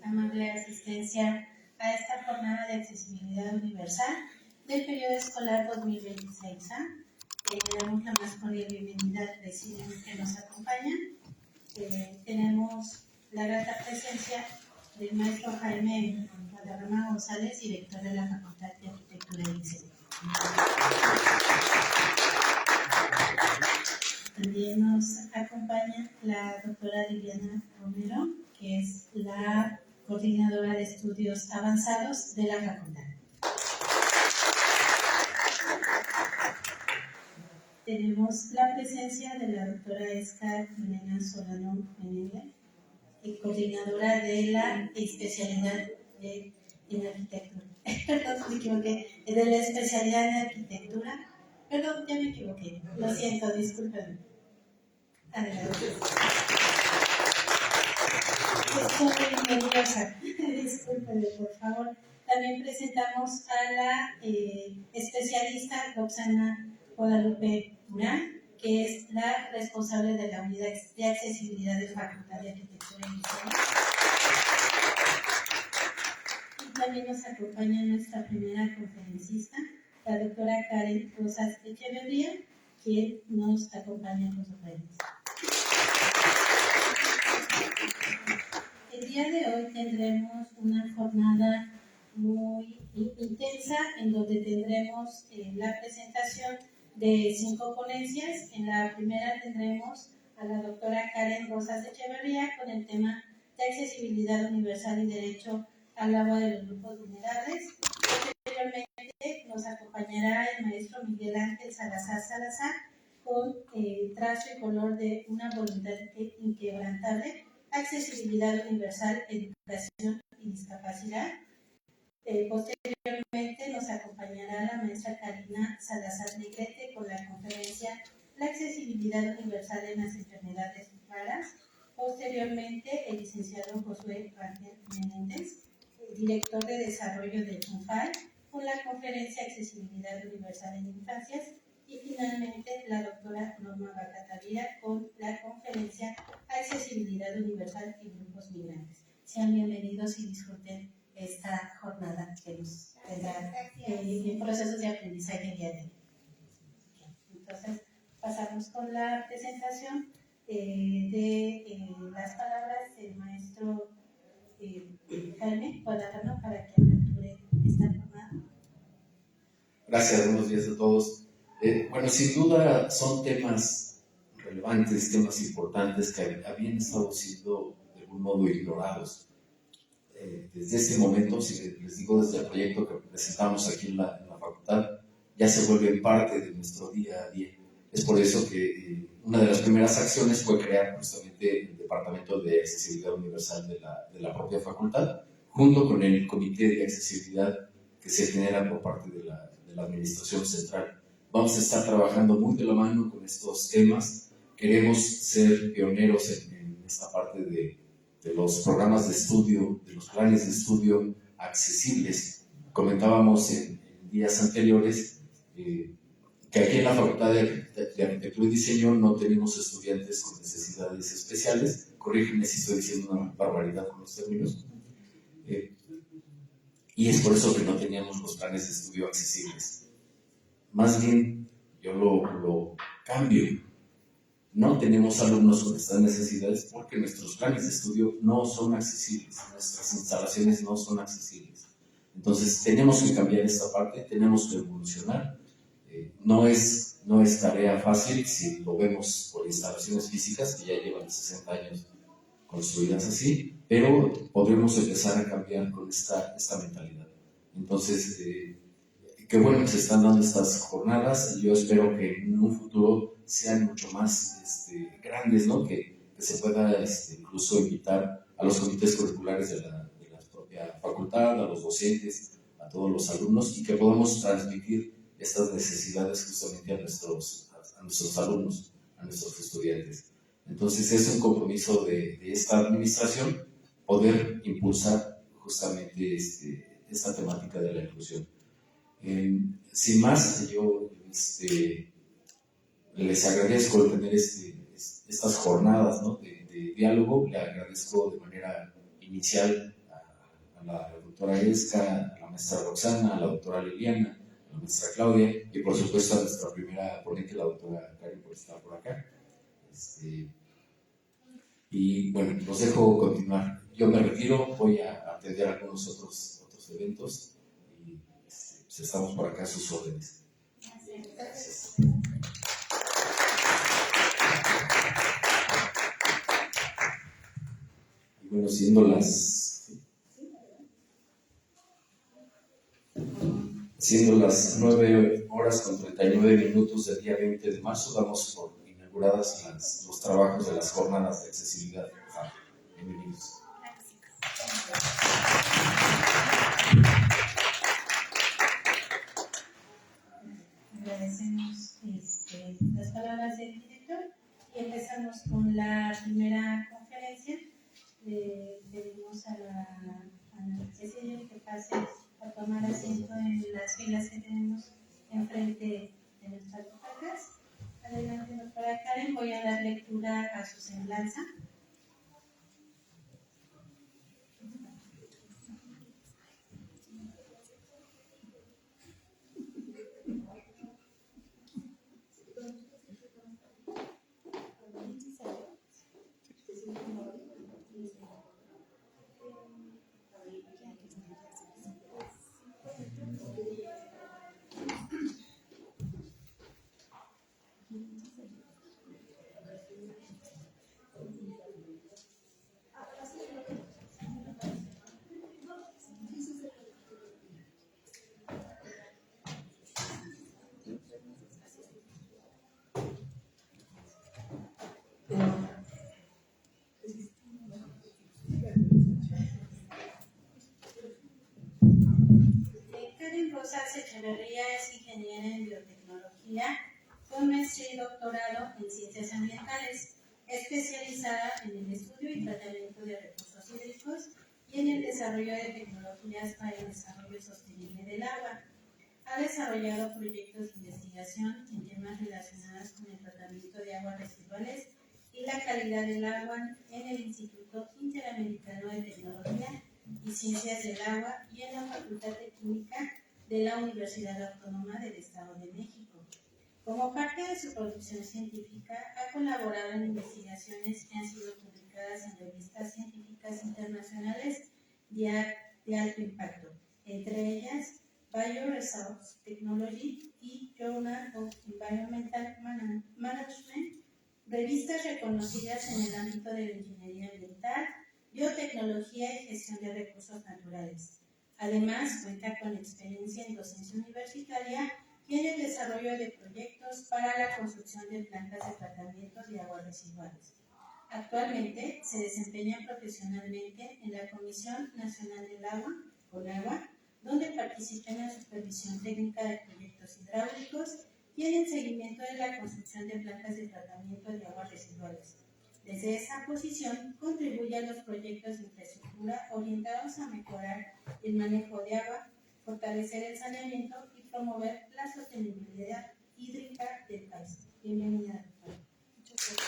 amable asistencia a esta jornada de accesibilidad universal del periodo escolar 2026-A. Le damos la más cordial bienvenida al presidium que nos acompaña. Tenemos la grata presencia del maestro Jaime Guadarrama González, director de la Facultad de Arquitectura y Diseño. También nos acompaña la doctora Liliana Romero, que es la coordinadora de estudios avanzados de la facultad. Tenemos la presencia de la doctora Escar Milena Solano Menéndez, coordinadora de la especialidad en arquitectura. Perdón, me equivoqué. De la especialidad en arquitectura. Perdón, ya me equivoqué. Lo siento, discúlpenme. Adelante. Estoy nerviosa. Discúlpenme, por favor. También presentamos a la especialista Roxana Guadalupe Durán, que es la responsable de la unidad de accesibilidad de la Facultad de Arquitectura y Diseño. Y también nos acompaña nuestra primera conferencista, la doctora Karen Rosas Echeverría, quien nos acompaña con su presencia. El día de hoy tendremos una jornada muy intensa en donde tendremos la presentación de 5 ponencias. En la primera tendremos a la doctora Karen Rosas Echeverría con el tema de accesibilidad universal y derecho al agua de los grupos vulnerables. Posteriormente nos acompañará el maestro Miguel Ángel Salazar Salazar con trazo y color de una voluntad inquebrantable, accesibilidad universal, educación y discapacidad. Posteriormente nos acompañará la maestra Karina Salazar Negrete con la conferencia La accesibilidad universal en las enfermedades raras. Posteriormente, el licenciado Josué Ángel Menéndez, director de desarrollo de FUNFAI, con la conferencia Accesibilidad universal en infancias. Y finalmente, la doctora Norma Bacatavira con la conferencia Accesibilidad universal en grupos migrantes. Sean bienvenidos y disfruten esta jornada que nos tendrá en procesos de aprendizaje día a día. Entonces, pasamos con la presentación de las palabras del maestro Jaime Guadarrama para que aperture esta jornada. Gracias, buenos días a todos. Bueno, sin duda son temas relevantes, temas importantes que habían estado siendo de algún modo ignorados. Desde este momento, si les digo desde el proyecto que presentamos aquí en la facultad, ya se vuelve parte de nuestro día a día. Es por eso que una de las primeras acciones fue crear justamente el Departamento de Accesibilidad Universal de la propia facultad, junto con el Comité de Accesibilidad que se genera por parte de la Administración Central. Vamos a estar trabajando muy de la mano con estos temas. Queremos ser pioneros en esta parte de los programas de estudio, de los planes de estudio accesibles. Comentábamos en días anteriores que aquí en la Facultad de Arquitectura y Diseño no tenemos estudiantes con necesidades especiales. Corrígeme si estoy diciendo una barbaridad con los términos. Y es por eso que no teníamos los planes de estudio accesibles. Más bien, yo lo cambio. No tenemos alumnos con estas necesidades porque nuestros planes de estudio no son accesibles, nuestras instalaciones no son accesibles. Entonces, tenemos que cambiar esta parte, tenemos que evolucionar. No es tarea fácil si lo vemos por instalaciones físicas que ya llevan 60 años construidas así, pero podremos empezar a cambiar con esta mentalidad. Entonces, qué bueno que se están dando estas jornadas. Yo espero que en un futuro sean mucho más grandes, ¿no? Que se pueda incluso invitar a los comités curriculares de la propia facultad, a los docentes, a todos los alumnos, y que podamos transmitir estas necesidades justamente a nuestros alumnos, a nuestros estudiantes. Entonces es un compromiso de esta administración poder impulsar justamente esta temática de la inclusión. Sin más, yo les agradezco el tener estas jornadas, ¿no? de diálogo. Le agradezco de manera inicial a la doctora Esca, a la maestra Roxana, a la doctora Liliana, a la maestra Claudia y por supuesto a nuestra primera ponente, la doctora Karen, por estar por acá. Y bueno, los dejo continuar. Yo me retiro, voy a atender algunos otros eventos y pues estamos por acá a sus órdenes. Gracias. Y bueno, siendo las 9:39 del día 20 de marzo, damos por inauguradas los trabajos de las jornadas de accesibilidad. Bienvenidos. Agradecemos las palabras del director y empezamos con la primera conferencia. Pedimos a la presidencia que pase a tomar asiento en las filas que tenemos enfrente de nuestras butacas. Adelante, doctora Karen, voy a dar lectura a su semblanza. Karen Rosas Echeverría es ingeniera en biotecnología, con maestría y doctorado en ciencias ambientales, especializada en el estudio y tratamiento de recursos hídricos y en el desarrollo de tecnologías para el desarrollo sostenible del agua. Ha desarrollado proyectos de investigación en temas relacionados con el tratamiento de aguas residuales y la calidad del agua en el Instituto Interamericano de Tecnología y Ciencias del Agua y en la Facultad de Química de la Universidad Autónoma del Estado de México. Como parte de su producción científica, ha colaborado en investigaciones que han sido publicadas en revistas científicas internacionales de alto impacto, entre ellas Bioresource Technology y Journal of Environmental Management, revistas reconocidas en el ámbito de la ingeniería ambiental, biotecnología y gestión de recursos naturales. Además, cuenta con experiencia en docencia universitaria y en el desarrollo de proyectos para la construcción de plantas de tratamiento de aguas residuales. Actualmente se desempeña profesionalmente en la Comisión Nacional del Agua, CONAGUA, donde participa en la supervisión técnica de proyectos hidráulicos y en el seguimiento de la construcción de plantas de tratamiento de aguas residuales. Desde esa posición, contribuye a los proyectos de infraestructura orientados a mejorar el manejo de agua, fortalecer el saneamiento y promover la sostenibilidad hídrica del país. Bienvenida, doctora. Muchas gracias.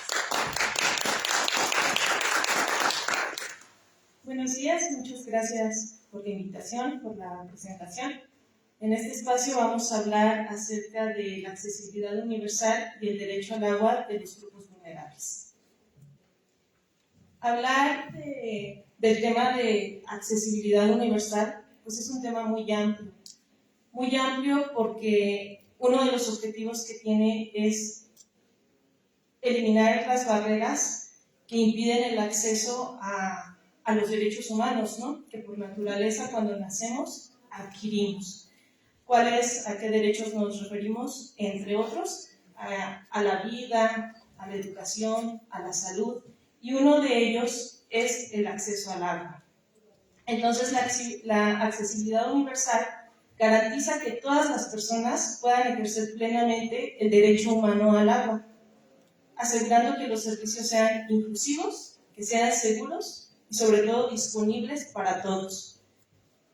Buenos días, muchas gracias por la invitación, por la presentación. En este espacio vamos a hablar acerca de la accesibilidad universal y el derecho al agua de los grupos vulnerables. Hablar del tema de accesibilidad universal, pues es un tema muy amplio porque uno de los objetivos que tiene es eliminar las barreras que impiden el acceso a los derechos humanos, ¿no? Que por naturaleza cuando nacemos adquirimos. ¿A qué derechos nos referimos? Entre otros, a la vida, a la educación, a la salud, y uno de ellos es el acceso al agua. Entonces, la accesibilidad universal garantiza que todas las personas puedan ejercer plenamente el derecho humano al agua, asegurando que los servicios sean inclusivos, que sean seguros y sobre todo disponibles para todos.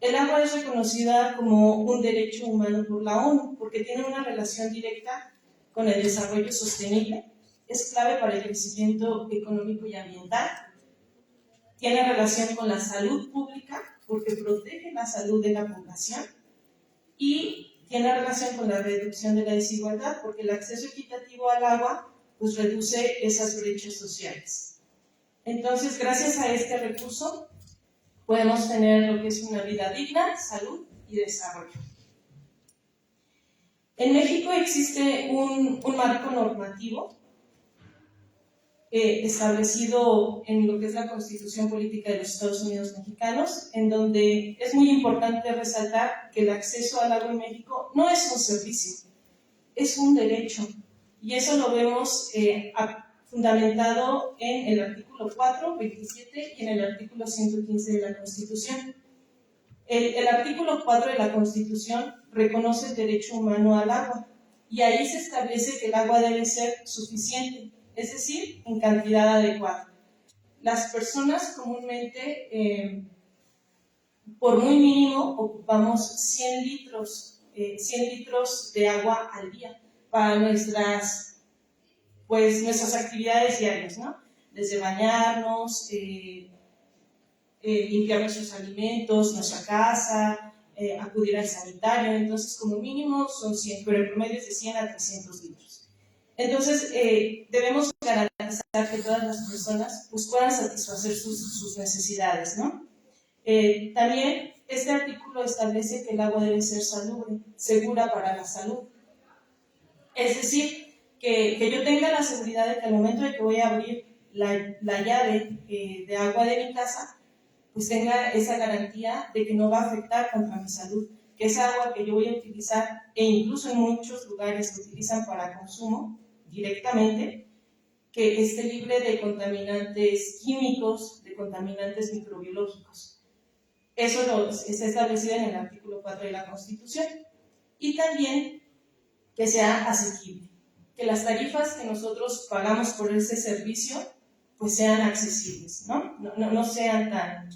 El agua es reconocida como un derecho humano por la ONU porque tiene una relación directa con el desarrollo sostenible, es clave para el crecimiento económico y ambiental, tiene relación con la salud pública porque protege la salud de la población y tiene relación con la reducción de la desigualdad, porque el acceso equitativo al agua pues reduce esas brechas sociales. Entonces, gracias a este recurso, podemos tener lo que es una vida digna, salud y desarrollo. En México existe un marco normativo establecido en lo que es la Constitución Política de los Estados Unidos Mexicanos, en donde es muy importante resaltar que el acceso al agua en México no es un servicio, es un derecho. Y eso lo vemos fundamentado en el artículo 4, 27 y en el artículo 115 de la Constitución. El artículo 4 de la Constitución reconoce el derecho humano al agua y ahí se establece que el agua debe ser suficiente, es decir, en cantidad adecuada. Las personas comúnmente, por muy mínimo, ocupamos 100 litros de agua al día para nuestras actividades diarias, ¿no? Desde bañarnos, limpiar nuestros alimentos, nuestra casa, acudir al sanitario. Entonces, como mínimo son 100, pero el promedio es de 100 a 300 litros. Entonces, debemos garantizar que todas las personas pues, puedan satisfacer sus necesidades, ¿no? También este artículo establece que el agua debe ser salubre, segura para la salud. Es decir, que yo tenga la seguridad de que al momento de que voy a abrir la llave de agua de mi casa, pues tenga esa garantía de que no va a afectar contra mi salud, que esa agua que yo voy a utilizar, e incluso en muchos lugares que utilizan para consumo directamente, que esté libre de contaminantes químicos, de contaminantes microbiológicos. Eso está establecido en el artículo 4 de la Constitución. Y también que sea asequible, que las tarifas que nosotros pagamos por ese servicio pues sean accesibles, no sean tan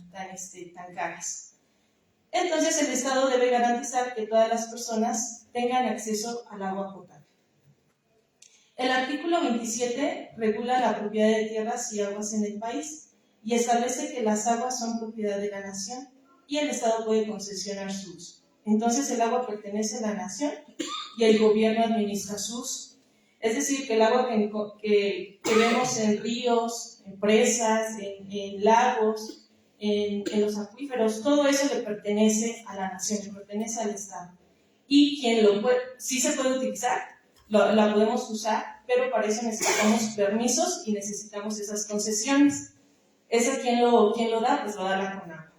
caras. Entonces el Estado debe garantizar que todas las personas tengan acceso al agua potable. El artículo 27 regula la propiedad de tierras y aguas en el país y establece que las aguas son propiedad de la nación y el Estado puede concesionar su uso. Entonces el agua pertenece a la nación y el gobierno administra su uso. Es decir, que el agua que vemos en ríos, en presas, en lagos, en los acuíferos, todo eso le pertenece a la nación, le pertenece al Estado. Y quien lo puede, sí se puede utilizar, la podemos usar, pero para eso necesitamos permisos y necesitamos esas concesiones. ¿Esa quién lo da? Pues lo da la CONAGUA.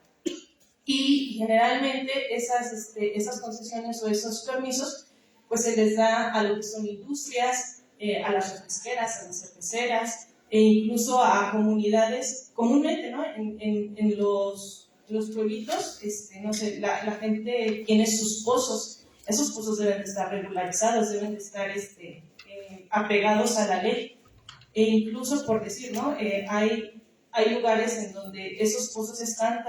Y generalmente esas concesiones o esos permisos pues se les da a lo que son industrias, a las refresqueras, a las cerveceras, e incluso a comunidades, comúnmente, ¿no? En los pueblitos, no sé, la gente tiene sus pozos. Esos pozos deben de estar regularizados, deben de estar apegados a la ley. E incluso, por decir, ¿no? Hay lugares en donde esos pozos están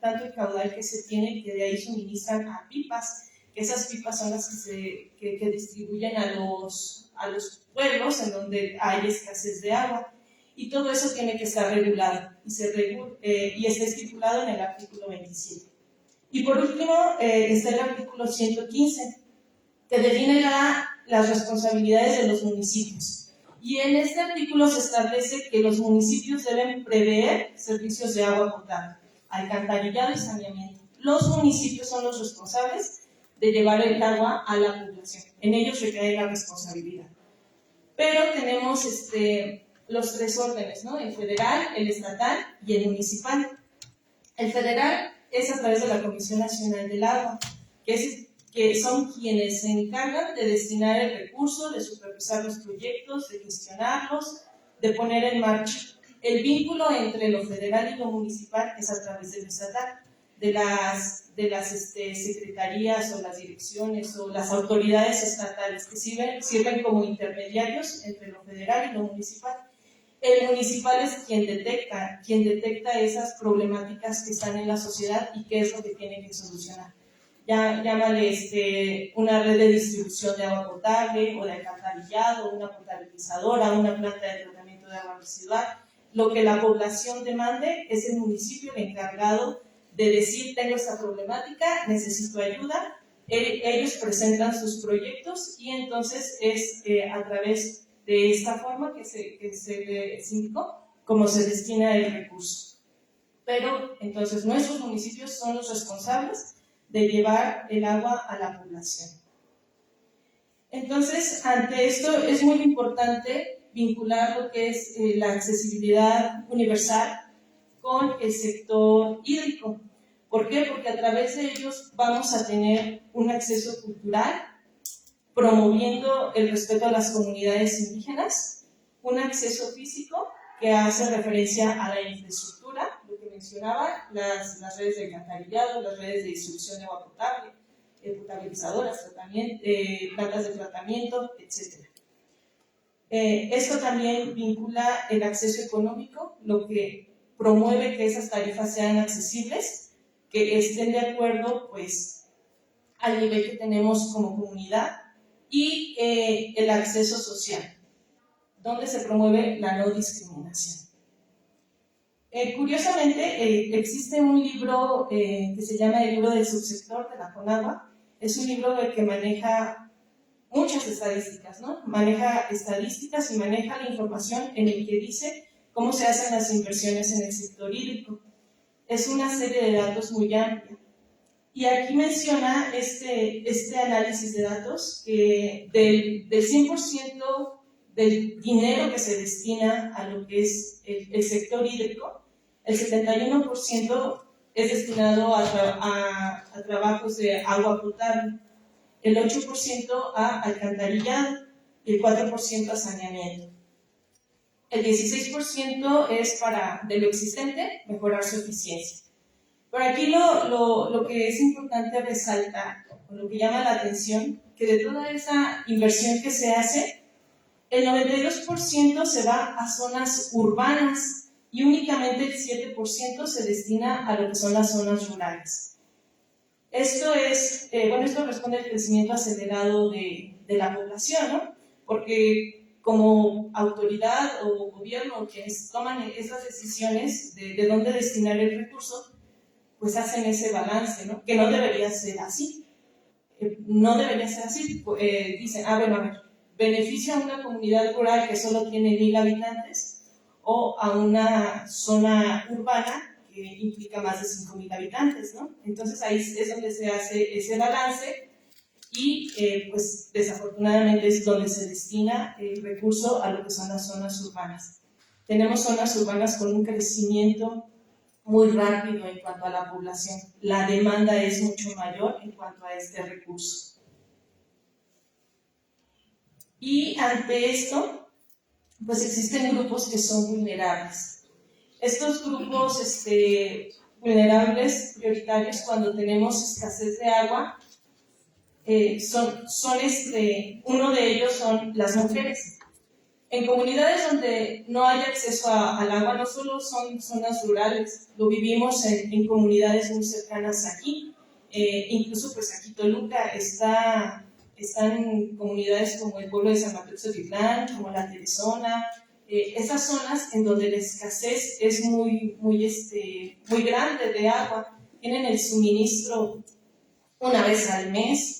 tanto el caudal que se tiene que de ahí suministran a pipas. Esas pipas son las que distribuyen a los pueblos en donde hay escasez de agua. Y todo eso tiene que estar regulado y está estipulado en el artículo 27. Y por último está el artículo 115, que define las responsabilidades de los municipios. Y en este artículo se establece que los municipios deben prever servicios de agua potable, alcantarillado y saneamiento. Los municipios son los responsables de llevar el agua a la población. En ellos recae la responsabilidad. Pero tenemos los tres órdenes, ¿no? El federal, el estatal y el municipal. El federal es a través de la Comisión Nacional del Agua, que son quienes se encargan de destinar el recurso, de supervisar los proyectos, de gestionarlos, de poner en marcha. El vínculo entre lo federal y lo municipal es a través del estatal, de las secretarías o las direcciones o las autoridades estatales que sirven como intermediarios entre lo federal y lo municipal. El municipal es quien detecta esas problemáticas que están en la sociedad y qué es lo que tiene que solucionar. Llámale una red de distribución de agua potable o de alcantarillado, una potabilizadora, una planta de tratamiento de agua residual. Lo que la población demande es el municipio el encargado de decir, tengo esta problemática, necesito ayuda. Ellos presentan sus proyectos y entonces es a través de esta forma que se les indicó cómo se destina el recurso. Pero entonces nuestros municipios son los responsables de llevar el agua a la población. Entonces, ante esto es muy importante vincular lo que es la accesibilidad universal con el sector hídrico. ¿Por qué? Porque a través de ellos vamos a tener un acceso cultural, promoviendo el respeto a las comunidades indígenas, un acceso físico que hace referencia a la infraestructura, lo que mencionaba, las redes de alcantarillado, las redes de distribución de agua potable, potabilizadoras, plantas de tratamiento, etc. Esto también vincula el acceso económico, lo que promueve que esas tarifas sean accesibles, que estén de acuerdo pues, al nivel que tenemos como comunidad, y el acceso social, donde se promueve la no discriminación. Curiosamente, existe un libro que se llama el libro del subsector de la CONAGUA. Es un libro que maneja muchas estadísticas, ¿no? Maneja estadísticas y maneja la información en el que dice cómo se hacen las inversiones en el sector hídrico. Es una serie de datos muy amplia. Y aquí menciona este análisis de datos que del 100% del dinero que se destina a lo que es el sector hídrico, el 71% es destinado a trabajos de agua potable, el 8% a alcantarillado y el 4% a saneamiento. El 16% es para, de lo existente, mejorar su eficiencia. Pero aquí lo que es importante resaltar, o lo que llama la atención, que de toda esa inversión que se hace, el 92% se va a zonas urbanas y únicamente el 7% se destina a lo que son las zonas rurales. Esto responde al crecimiento acelerado de la población, ¿no? Porque como autoridad o gobierno quienes toman esas decisiones de dónde destinar el recurso, pues hacen ese balance, ¿no? Que no debería ser así. No debería ser así. Dicen, a ver, beneficio a una comunidad rural que solo tiene 1,000 habitantes o a una zona urbana que implica más de 5,000 habitantes, ¿no? Entonces ahí es donde se hace ese balance y pues desafortunadamente es donde se destina el recurso a lo que son las zonas urbanas. Tenemos zonas urbanas con un crecimiento muy rápido en cuanto a la población. La demanda es mucho mayor en cuanto a este recurso. Y ante esto, pues existen grupos que son vulnerables. Estos grupos vulnerables, prioritarios, cuando tenemos escasez de agua, uno de ellos son las mujeres. En comunidades donde no hay acceso al agua, no solo son zonas rurales, lo vivimos en comunidades muy cercanas aquí. Incluso pues aquí Toluca están comunidades como el pueblo de San Mateo-Xotitlán, como la Teresona, esas zonas en donde la escasez es muy grande de agua, tienen el suministro una vez al mes,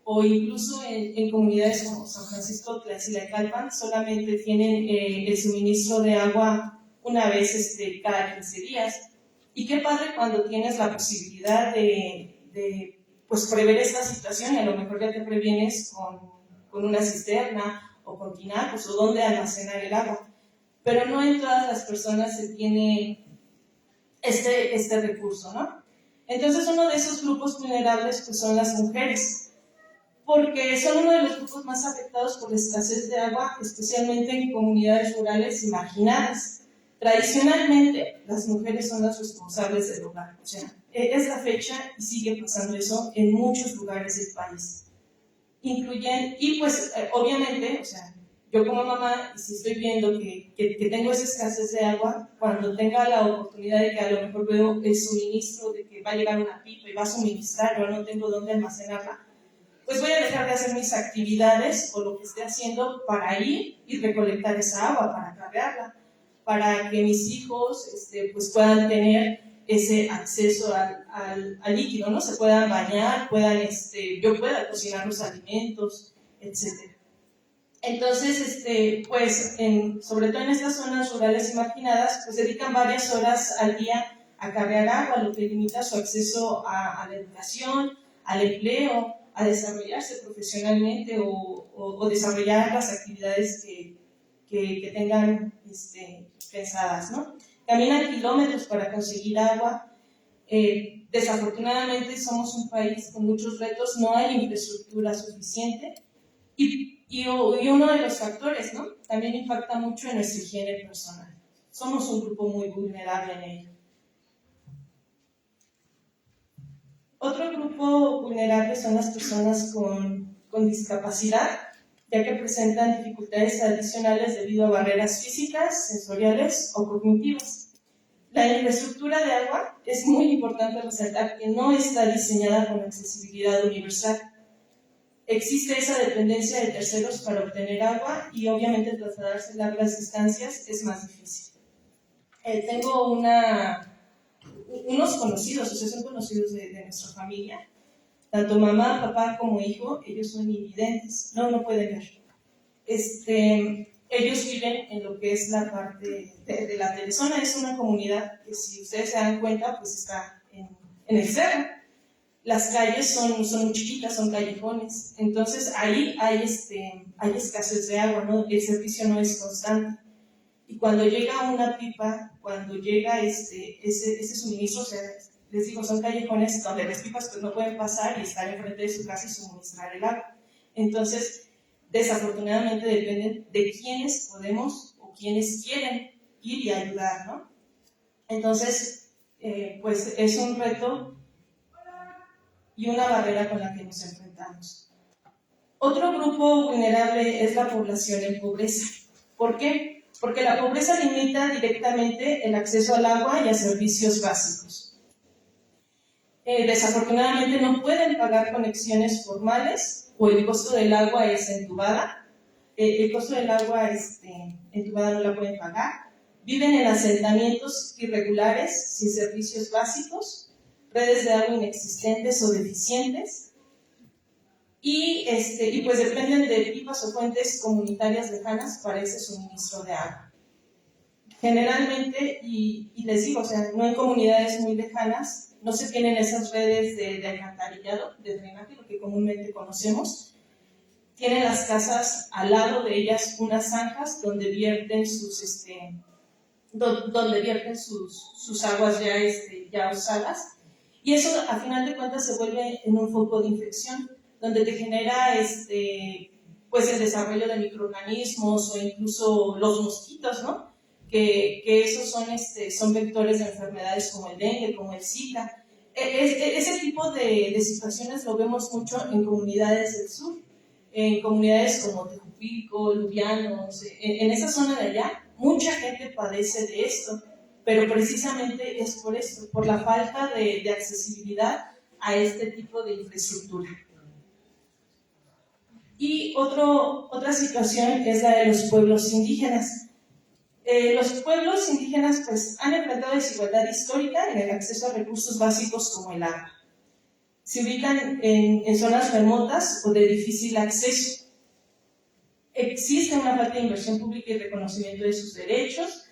o incluso en comunidades como San Francisco Tlaxcala, solamente tienen el suministro de agua una vez cada 15 días. Y qué padre cuando tienes la posibilidad de pues prever esta situación y a lo mejor ya te previenes con una cisterna o con tinacos o dónde almacenar el agua. Pero no en todas las personas se tiene este recurso, ¿no? Entonces uno de esos grupos vulnerables pues son las mujeres, porque son uno de los grupos más afectados por la escasez de agua, especialmente en comunidades rurales y marginadas. Tradicionalmente, las mujeres son las responsables del hogar, o sea, es la fecha y sigue pasando eso en muchos lugares del país. Y pues, obviamente, o sea, yo como mamá, si estoy viendo que tengo esa escasez de agua, cuando tenga la oportunidad de que a lo mejor veo el suministro, de que va a llegar una pipa y va a suministrar, yo no tengo dónde almacenarla, pues voy a dejar de hacer mis actividades o lo que esté haciendo para ir y recolectar esa agua, para cargarla, para que mis hijos pues puedan tener ese acceso al al líquido, ¿no? Se puedan bañar, yo pueda cocinar los alimentos, etc. Entonces, pues, sobre todo en estas zonas rurales y marginadas, pues dedican varias horas al día a cargar agua, lo que limita su acceso a la educación, al empleo, a desarrollarse profesionalmente o desarrollar las actividades que tengan pensadas, ¿no? Caminan kilómetros para conseguir agua. Desafortunadamente somos un país con muchos retos, no hay infraestructura suficiente y uno de los factores, ¿no? También impacta mucho en nuestra higiene personal. Somos un grupo muy vulnerable en ello. Otro grupo vulnerable son las personas con discapacidad, ya que presentan dificultades adicionales debido a barreras físicas, sensoriales o cognitivas. La infraestructura de agua es muy importante resaltar que no está diseñada con accesibilidad universal. Existe esa dependencia de terceros para obtener agua y obviamente trasladarse largas distancias es más difícil. Tengo unos conocidos, o sea, son conocidos de nuestra familia, tanto mamá, papá como hijo, ellos son invidentes, no pueden ver. Ellos viven en lo que es la parte de la telezona, es una comunidad que, si ustedes se dan cuenta, pues está en el cerro. Las calles son muy chiquitas, son callejones, entonces ahí hay escasez de agua, ¿no? El servicio no es constante. Y cuando llega una pipa, cuando llega ese suministro, o sea, les digo, son callejones donde las pipas pues no pueden pasar y estar enfrente de su casa y suministrar el agua. Entonces, desafortunadamente dependen de quienes podemos o quienes quieren ir y ayudar, ¿no? Entonces, pues es un reto y una barrera con la que nos enfrentamos. Otro grupo vulnerable es la población en pobreza. ¿Por qué? Porque la pobreza limita directamente el acceso al agua y a servicios básicos. Desafortunadamente no pueden pagar conexiones formales o el costo del agua es entubada. El costo del agua entubada no la pueden pagar. Viven en asentamientos irregulares sin servicios básicos, redes de agua inexistentes o deficientes, y pues dependen de pipas o fuentes comunitarias lejanas para ese suministro de agua. Generalmente, y les digo, o sea, no en comunidades muy lejanas, no se tienen esas redes de alcantarillado, de drenaje, lo que comúnmente conocemos. Tienen las casas al lado de ellas unas zanjas donde vierten sus aguas ya usadas, y eso a final de cuentas se vuelve en un foco de infección, donde te genera pues el desarrollo de microorganismos o incluso los mosquitos, ¿no? Que esos son vectores de enfermedades como el dengue, como el Zika. Ese tipo de situaciones lo vemos mucho en comunidades del sur, en comunidades como Tejupilco, Lubianos, en esa zona de allá, mucha gente padece de esto, pero precisamente es por esto, por la falta de accesibilidad a este tipo de infraestructura. Y otra situación es la de los pueblos indígenas. Los pueblos indígenas pues, han enfrentado desigualdad histórica en el acceso a recursos básicos como el agua. Se ubican en zonas remotas o de difícil acceso. Existe una falta de inversión pública y reconocimiento de sus derechos.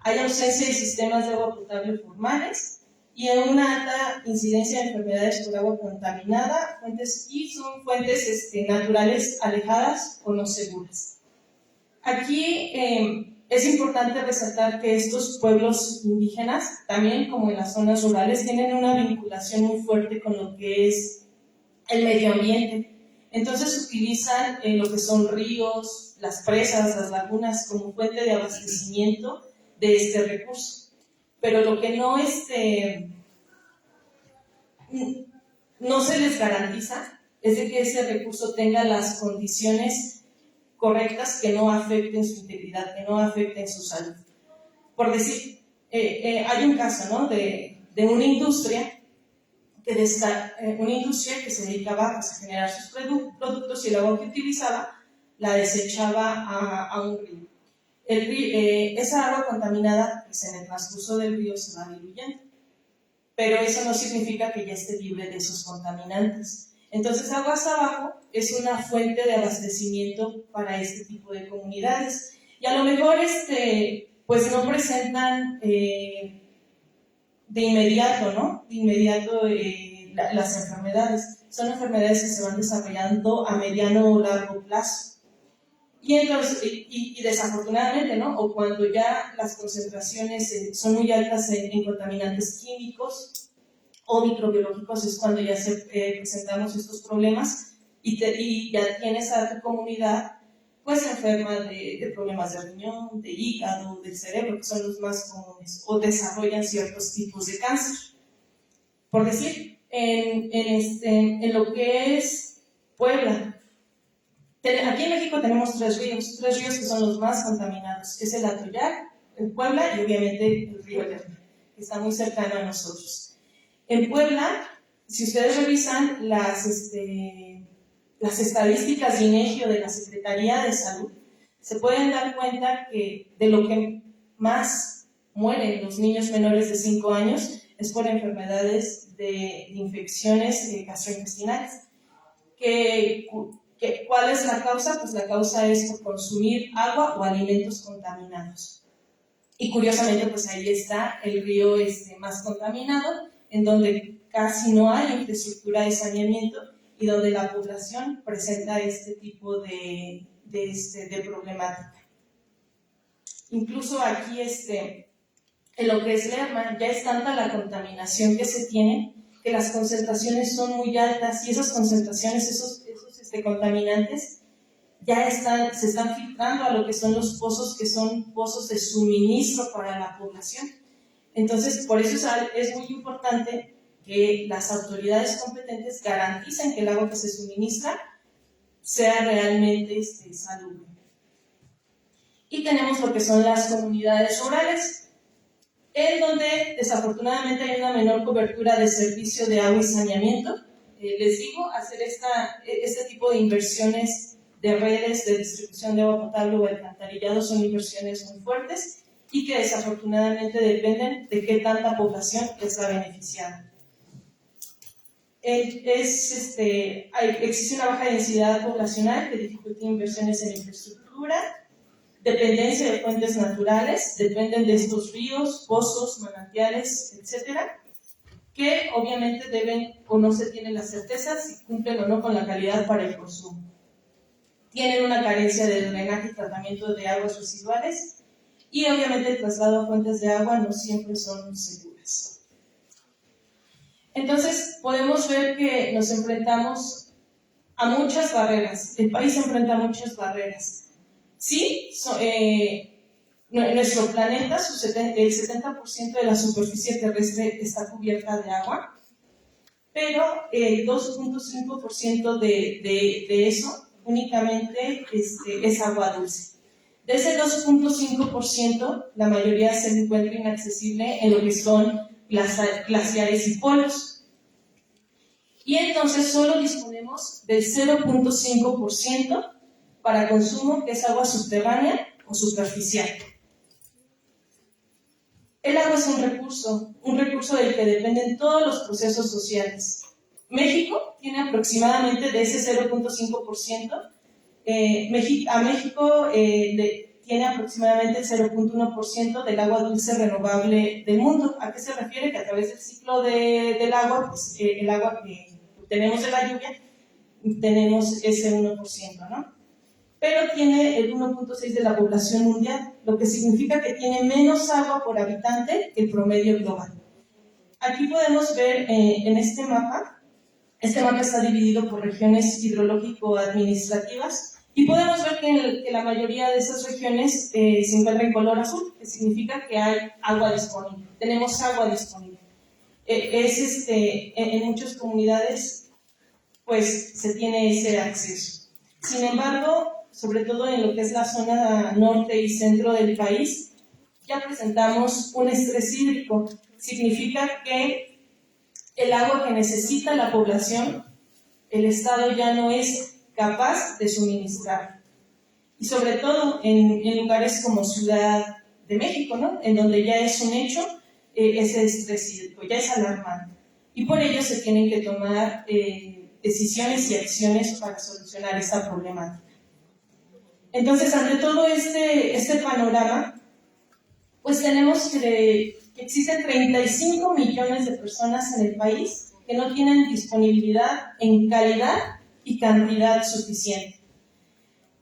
Hay ausencia de sistemas de agua potable formales y una alta incidencia de enfermedades por agua contaminada, son fuentes naturales alejadas o no seguras. Aquí es importante resaltar que estos pueblos indígenas, también como en las zonas rurales, tienen una vinculación muy fuerte con lo que es el medio ambiente. Entonces utilizan lo que son ríos, las presas, las lagunas como fuente de abastecimiento de este recurso. Pero lo que no se les garantiza es de que ese recurso tenga las condiciones correctas que no afecten su integridad, que no afecten su salud. Por decir, hay un caso, ¿no? de una industria que se dedicaba pues, a generar sus productos y el agua que utilizaba la desechaba a un río. Esa agua contaminada pues, en el transcurso del río se va diluyendo. pero eso no significa que ya esté libre de esos contaminantes. Entonces, Aguas Abajo es una fuente de abastecimiento para este tipo de comunidades. Y a lo mejor pues no presentan de inmediato, ¿no? De inmediato las enfermedades. Son enfermedades que se van desarrollando a mediano o largo plazo. Y entonces, y desafortunadamente, ¿no? O cuando ya las concentraciones son muy altas en contaminantes químicos o microbiológicos, es cuando ya presentamos estos problemas y ya tienes a tu comunidad pues enferma de problemas de riñón, de hígado, del cerebro, que son los más comunes, o desarrollan ciertos tipos de cáncer. Por decir, en lo que es Puebla, aquí en México tenemos tres ríos que son los más contaminados, que es el Atoyac, el Puebla y obviamente el río Lerma, que está muy cercano a nosotros. En Puebla, si ustedes revisan las estadísticas de INEGI o de la Secretaría de Salud, se pueden dar cuenta que de lo que más mueren los niños menores de 5 años es por enfermedades de infecciones gastrointestinales. ¿Cuál es la causa? Pues la causa es por consumir agua o alimentos contaminados. Y curiosamente, pues ahí está el río más contaminado, en donde casi no hay infraestructura de saneamiento y donde la población presenta este tipo de problemática. Incluso aquí, en lo que es Lerma, ya es tanta la contaminación que se tiene que las concentraciones son muy altas y esas concentraciones, esos contaminantes, ya se están filtrando a lo que son los pozos, que son pozos de suministro para la población. Entonces, por eso es muy importante que las autoridades competentes garanticen que el agua que se suministra sea realmente salubre. Y tenemos lo que son las comunidades rurales, en donde desafortunadamente hay una menor cobertura de servicio de agua y saneamiento. Les digo, hacer este tipo de inversiones de redes de distribución de agua potable o alcantarillado son inversiones muy fuertes y que desafortunadamente dependen de qué tanta población es la beneficiada. Existe una baja densidad poblacional que dificulta inversiones en infraestructura, dependencia de fuentes naturales, dependen de estos ríos, pozos, manantiales, etcétera, que obviamente deben o no se tiene la certeza si cumplen o no con la calidad para el consumo. Tienen una carencia de drenaje y tratamiento de aguas residuales y obviamente el traslado a fuentes de agua no siempre son seguras. Entonces podemos ver que nos enfrentamos a muchas barreras, el país se enfrenta a muchas barreras. Sí, nuestro planeta, el 70% de la superficie terrestre está cubierta de agua, pero el 2.5% de eso únicamente es agua dulce. De ese 2.5%, la mayoría se encuentra inaccesible en lo que son glaciares y polos. Y entonces solo disponemos del 0.5% para consumo, que es agua subterránea o superficial. El agua es un recurso del que dependen todos los procesos sociales. México tiene aproximadamente de ese 0.5%, a México tiene aproximadamente el 0.1% del agua dulce renovable del mundo. ¿A qué se refiere? Que a través del ciclo del agua, pues el agua que obtenemos de la lluvia, tenemos ese 1%, ¿no? Pero tiene el 1.6% de la población mundial, lo que significa que tiene menos agua por habitante que el promedio global. Aquí podemos ver en este mapa está dividido por regiones hidrológico-administrativas y podemos ver que la mayoría de esas regiones se encuentra en color azul, que significa que hay agua disponible, tenemos agua disponible. En muchas comunidades pues se tiene ese acceso. Sin embargo, sobre todo en lo que es la zona norte y centro del país, ya presentamos un estrés hídrico. Significa que el agua que necesita la población, el Estado ya no es capaz de suministrar. Y sobre todo en lugares como Ciudad de México, ¿no? En donde ya es un hecho ese estrés hídrico, ya es alarmante. Y por ello se tienen que tomar decisiones y acciones para solucionar esta problemática. Entonces, ante todo este panorama, pues tenemos que existen 35 millones de personas en el país que no tienen disponibilidad en calidad y cantidad suficiente.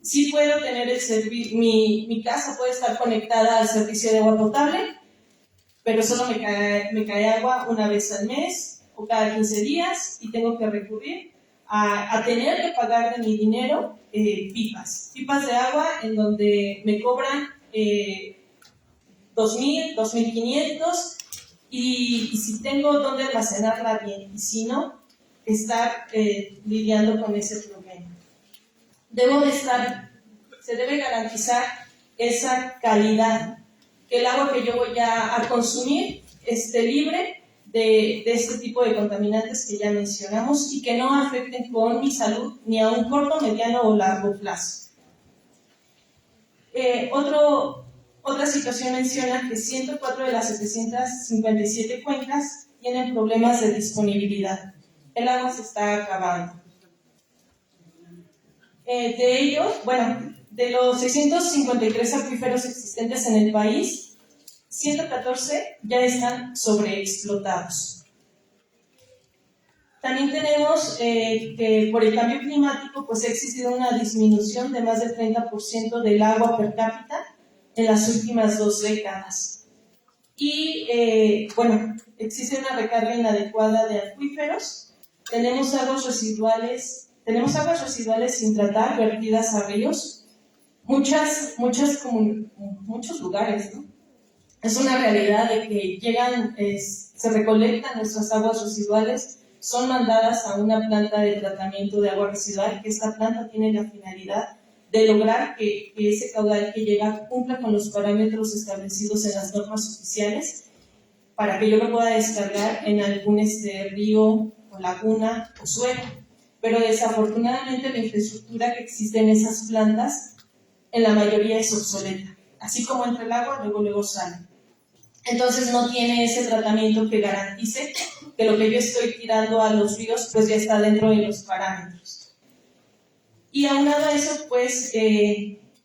Sí puedo tener el servicio, mi casa puede estar conectada al servicio de agua potable, pero solo me cae agua una vez al mes o cada 15 días y tengo que recurrir a tener que pagar de mi dinero pipas de agua en donde me cobran 2.000, 2.500 y si tengo donde almacenarla bien y si no, estar lidiando con ese problema. Se debe garantizar esa calidad, que el agua que yo voy a consumir esté libre de este tipo de contaminantes que ya mencionamos y que no afecten con mi salud ni a un corto, mediano o largo plazo. Otra situación menciona que 104 de las 757 cuencas tienen problemas de disponibilidad. El agua se está acabando. De ellos, de los 653 acuíferos existentes en el país, 114 ya están sobreexplotados. También tenemos que por el cambio climático pues ha existido una disminución de más del 30% del agua per cápita en las últimas 2 décadas. Y existe una recarga inadecuada de acuíferos. Tenemos aguas residuales sin tratar, vertidas a ríos. Muchos lugares, ¿no? Es una realidad de que se recolectan nuestras aguas residuales, son mandadas a una planta de tratamiento de agua residual, que esta planta tiene la finalidad de lograr que ese caudal que llega cumpla con los parámetros establecidos en las normas oficiales para que yo lo pueda descargar en algún río o laguna o suelo. Pero desafortunadamente la infraestructura que existe en esas plantas en la mayoría es obsoleta. Así como entra el agua, luego sale. Entonces no tiene ese tratamiento que garantice que lo que yo estoy tirando a los ríos pues ya está dentro de los parámetros. Y aunado a eso, pues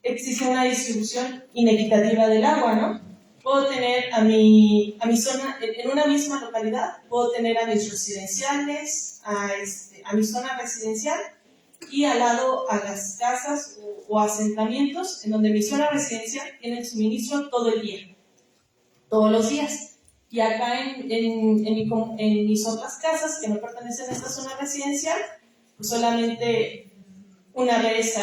existe una distribución inequitativa del agua, ¿no? Puedo tener a mi zona, en una misma localidad, puedo tener a mis residenciales, a mi zona residencial y al lado a las casas o asentamientos en donde mi zona residencial tiene el suministro todo el día, todos los días. Y acá en mis otras casas que no pertenecen a esta zona residencial, pues solamente una vez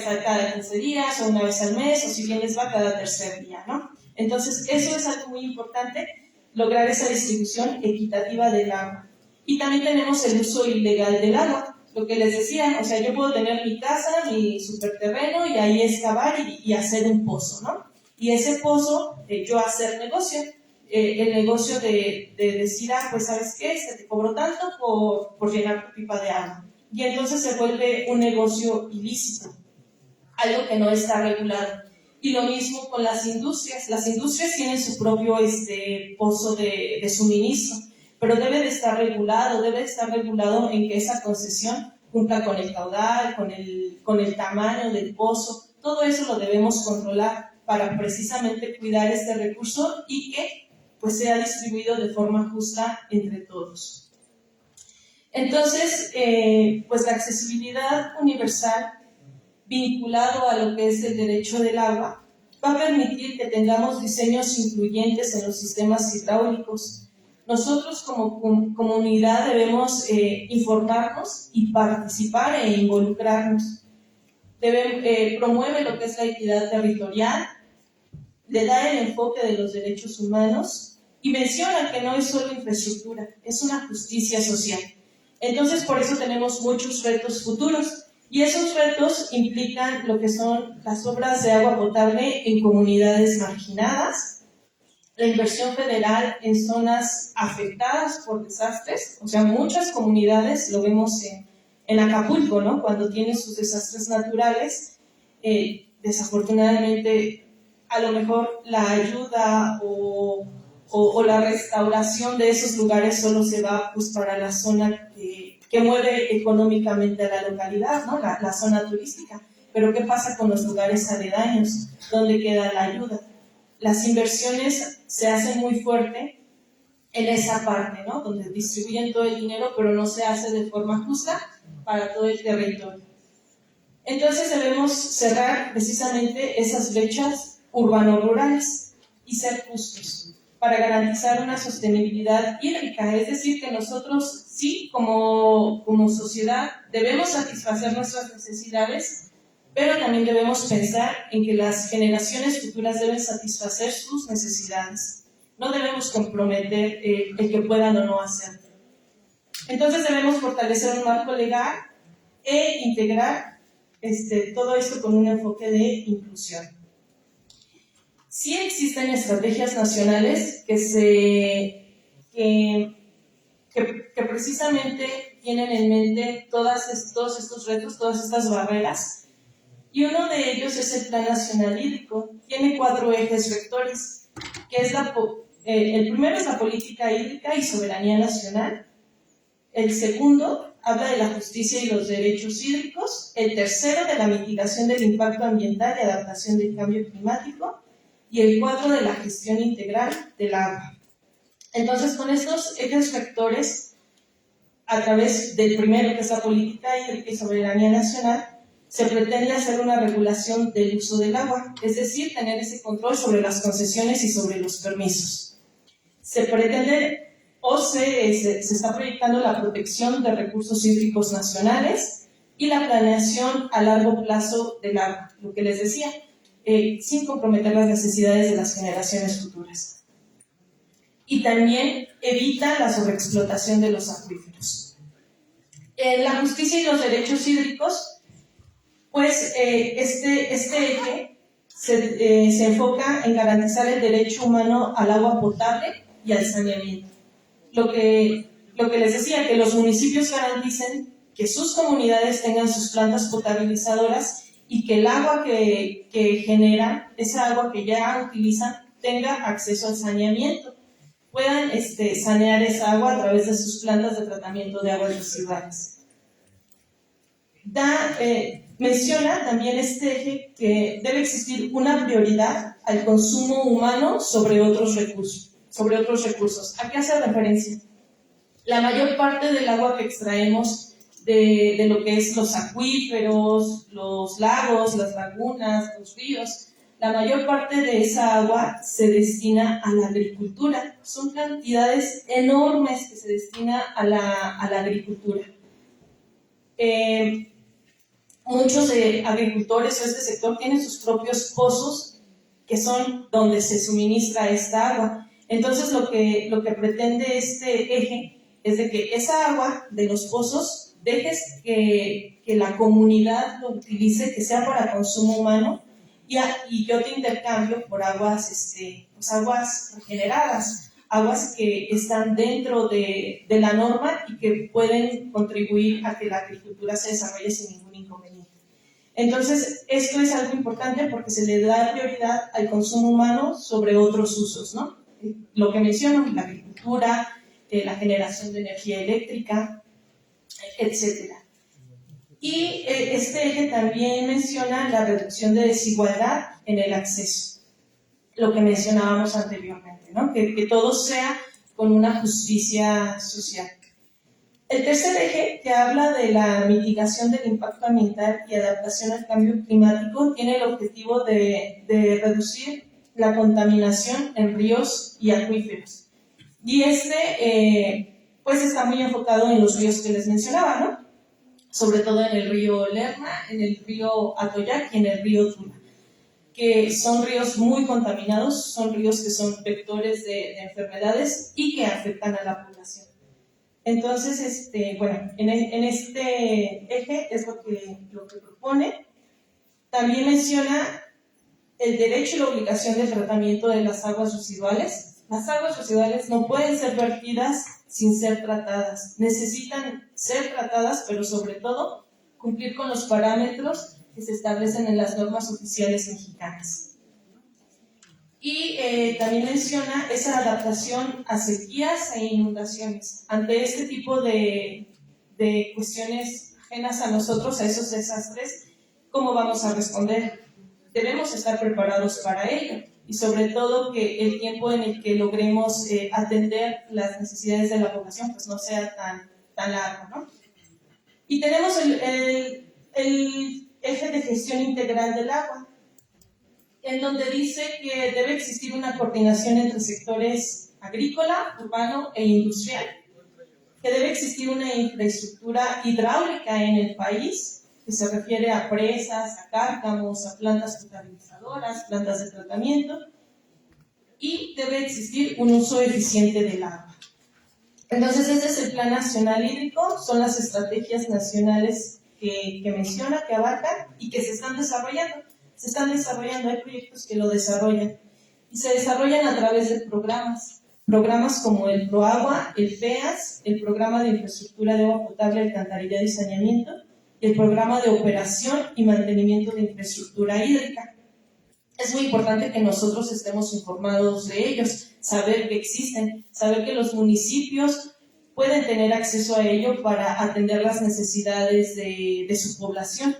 a cada 15 días o una vez al mes, o si bien les va cada tercer día, ¿no? Entonces, eso es algo muy importante, lograr esa distribución equitativa del agua. Y también tenemos el uso ilegal del agua, lo que les decía, o sea, yo puedo tener mi casa, mi superterreno, y ahí excavar y hacer un pozo, ¿no? Y ese pozo, yo hacer negocio, el negocio de decir, pues, ¿sabes qué? Te cobro tanto por llenar tu pipa de agua. Y entonces se vuelve un negocio ilícito, algo que no está regulado. Y lo mismo con las industrias. Las industrias tienen su propio pozo de suministro, pero debe de estar regulado en que esa concesión cumpla con el caudal, con el tamaño del pozo. Todo eso lo debemos controlar para precisamente cuidar este recurso y que pues sea distribuido de forma justa entre todos. Entonces, pues la accesibilidad universal vinculado a lo que es el derecho del agua va a permitir que tengamos diseños incluyentes en los sistemas hidráulicos. Nosotros como comunidad debemos informarnos y participar e involucrarnos. Promueve lo que es la equidad territorial, le da el enfoque de los derechos humanos y menciona que no es solo infraestructura, es una justicia social. Entonces, por eso tenemos muchos retos futuros y esos retos implican lo que son las obras de agua potable en comunidades marginadas, la inversión federal en zonas afectadas por desastres, o sea, muchas comunidades, lo vemos en Acapulco, ¿no? Cuando tiene sus desastres naturales, desafortunadamente a lo mejor la ayuda o la restauración de esos lugares solo se va pues para la zona que mueve económicamente a la localidad, ¿no? La zona turística. Pero ¿qué pasa con los lugares aledaños? ¿Dónde queda la ayuda? Las inversiones se hacen muy fuerte en esa parte, ¿no? Donde distribuyen todo el dinero, pero no se hace de forma justa para todo el territorio. Entonces debemos cerrar precisamente esas brechas urbano-rurales y ser justos para garantizar una sostenibilidad hídrica. Es decir, que nosotros sí, como sociedad, debemos satisfacer nuestras necesidades, pero también debemos pensar en que las generaciones futuras deben satisfacer sus necesidades. No debemos comprometer el que puedan o no hacerlo. Entonces debemos fortalecer un marco legal e integrar todo esto con un enfoque de inclusión. Sí existen estrategias nacionales que precisamente tienen en mente todos estos retos, todas estas barreras, y uno de ellos es el Plan Nacional Hídrico. Tiene 4 ejes rectores, que es el primero es la política hídrica y soberanía nacional. El segundo habla de la justicia y los derechos hídricos. El tercero de la mitigación del impacto ambiental y adaptación del cambio climático. Y el 4 de la gestión integral del agua. Entonces, con estos ejes rectores, a través del primero, que es la política hídrica y soberanía nacional, se pretende hacer una regulación del uso del agua, es decir, tener ese control sobre las concesiones y sobre los permisos. Se pretende se está proyectando la protección de recursos hídricos nacionales y la planeación a largo plazo del agua, lo que les decía, sin comprometer las necesidades de las generaciones futuras. Y también evita la sobreexplotación de los acuíferos. La justicia y los derechos hídricos, pues este eje se enfoca en garantizar el derecho humano al agua potable y al saneamiento. Lo que les decía, que los municipios garanticen que sus comunidades tengan sus plantas potabilizadoras y que el agua que generan, esa agua que ya utilizan, tenga acceso al saneamiento. Puedan sanear esa agua a través de sus plantas de tratamiento de aguas residuales. Menciona también este eje que debe existir una prioridad al consumo humano sobre otros recursos. ¿A qué hace referencia? La mayor parte del agua que extraemos de lo que es los acuíferos, los lagos, las lagunas, los ríos, la mayor parte de esa agua se destina a la agricultura. Son cantidades enormes que se destina a la agricultura. Muchos agricultores o este sector tienen sus propios pozos que son donde se suministra esta agua. Entonces lo que pretende este eje es de que esa agua de los pozos dejes que la comunidad lo utilice, que sea para consumo humano, y yo te intercambio por aguas, aguas regeneradas, aguas que están dentro de la norma y que pueden contribuir a que la agricultura se desarrolle sin ningún inconveniente. Entonces, esto es algo importante porque se le da prioridad al consumo humano sobre otros usos, ¿no? Lo que menciono, la agricultura, la generación de energía eléctrica, etc. Y este eje también menciona la reducción de desigualdad en el acceso, lo que mencionábamos anteriormente, ¿no? Que todo sea con una justicia social. El tercer eje, que habla de la mitigación del impacto ambiental y adaptación al cambio climático, tiene el objetivo de reducir la contaminación en ríos y acuíferos. Y pues está muy enfocado en los ríos que les mencionaba, ¿no? Sobre todo en el río Lerma, en el río Atoyac y en el río Tula, que son ríos muy contaminados, son ríos que son vectores de enfermedades y que afectan a la población. Entonces, en este eje es lo que propone. También menciona el derecho y la obligación del tratamiento de las aguas residuales. Las aguas residuales no pueden ser vertidas sin ser tratadas. Necesitan ser tratadas, pero sobre todo cumplir con los parámetros que se establecen en las normas oficiales mexicanas. Y también menciona esa adaptación a sequías e inundaciones. Ante este tipo de cuestiones ajenas a nosotros, a esos desastres, ¿cómo vamos a responder? Debemos estar preparados para ello y sobre todo que el tiempo en el que logremos atender las necesidades de la población pues no sea tan largo, ¿no? Y tenemos el eje de gestión integral del agua, en donde dice que debe existir una coordinación entre sectores agrícola, urbano e industrial, que debe existir una infraestructura hidráulica en el país, que se refiere a presas, a cárcamos, a plantas potabilizadoras, plantas de tratamiento, y debe existir un uso eficiente del agua. Entonces, ese es el Plan Nacional Hídrico, son las estrategias nacionales que menciona, que abarcan y que se están desarrollando. Se están desarrollando, hay proyectos que lo desarrollan y se desarrollan a través de programas como el ProAgua, el PEAS, el Programa de Infraestructura de Agua Potable, Alcantarillado y Saneamiento, y el Programa de Operación y Mantenimiento de Infraestructura Hídrica. Es muy importante que nosotros estemos informados de ellos, saber que existen, saber que los municipios pueden tener acceso a ello para atender las necesidades de su población.